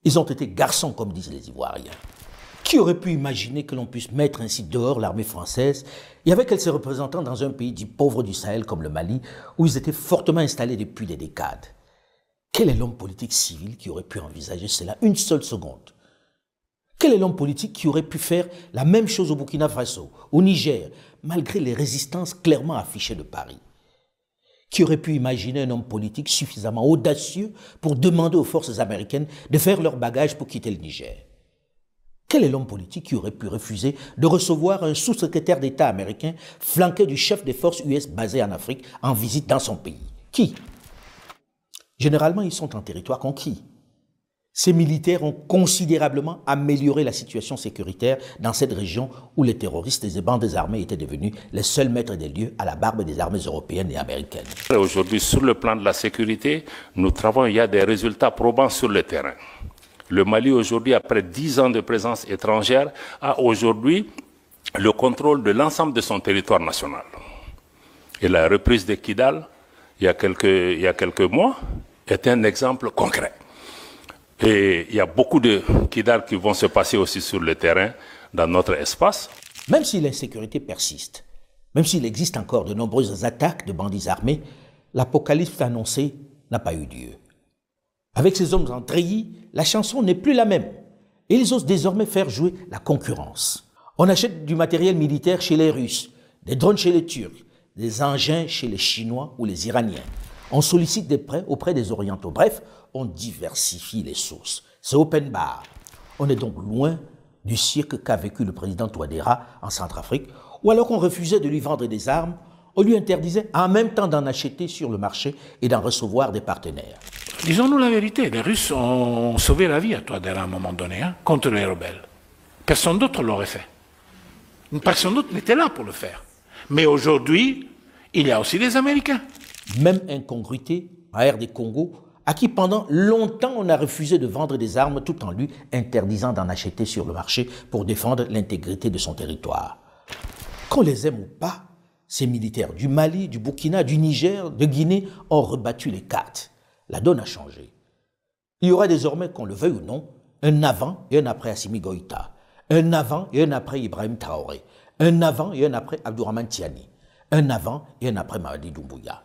Ils ont été garçons, comme disent les Ivoiriens. Qui aurait pu imaginer que l'on puisse mettre ainsi dehors l'armée française et avec elle ses représentants dans un pays dit pauvre du Sahel comme le Mali, où ils étaient fortement installés depuis des décades? Quel est l'homme politique civil qui aurait pu envisager cela une seule seconde? Quel est l'homme politique qui aurait pu faire la même chose au Burkina Faso, au Niger, malgré les résistances clairement affichées de Paris? Qui aurait pu imaginer un homme politique suffisamment audacieux pour demander aux forces américaines de faire leur bagage pour quitter le Niger? Quel est l'homme politique qui aurait pu refuser de recevoir un sous-secrétaire d'État américain flanqué du chef des forces US basé en Afrique en visite dans son pays? Qui? Généralement, ils sont en territoire conquis. Ces militaires ont considérablement amélioré la situation sécuritaire dans cette région où les terroristes et les bandes armées étaient devenus les seuls maîtres des lieux à la barbe des armées européennes et américaines. Aujourd'hui, sur le plan de la sécurité, nous travaillons, il y a des résultats probants sur le terrain. Le Mali, aujourd'hui, après 10 ans de présence étrangère, a aujourd'hui le contrôle de l'ensemble de son territoire national. Et la reprise de Kidal, il y a quelques mois, est un exemple concret. Et il y a beaucoup de Kidal qui vont se passer aussi sur le terrain, dans notre espace. Même si l'insécurité persiste, même s'il existe encore de nombreuses attaques de bandits armés, l'apocalypse annoncée n'a pas eu lieu. Avec ces hommes en treillis, la chanson n'est plus la même. Et ils osent désormais faire jouer la concurrence. On achète du matériel militaire chez les Russes, des drones chez les Turcs, des engins chez les Chinois ou les Iraniens. On sollicite des prêts auprès des Orientaux. Bref, on diversifie les sources. C'est open bar. On est donc loin du siècle qu'a vécu le président Touadéra en Centrafrique, ou alors qu'on refusait de lui vendre des armes, on lui interdisait en même temps d'en acheter sur le marché et d'en recevoir des partenaires. Disons-nous la vérité, les Russes ont sauvé la vie à Touadéra à un moment donné, contre les rebelles. Personne d'autre l'aurait fait. Personne d'autre n'était là pour le faire. Mais aujourd'hui, il y a aussi les Américains. Même incongruité en RD Congo, à qui pendant longtemps on a refusé de vendre des armes tout en lui interdisant d'en acheter sur le marché pour défendre l'intégrité de son territoire. Qu'on les aime ou pas, ces militaires du Mali, du Burkina, du Niger, de Guinée ont rebattu les cartes. La donne a changé. Il y aura désormais, qu'on le veuille ou non, un avant et un après Assimi Goïta, un avant et un après Ibrahim Traoré, un avant et un après Abdourahmane Tiani, un avant et un après Mamadi Doumbouya.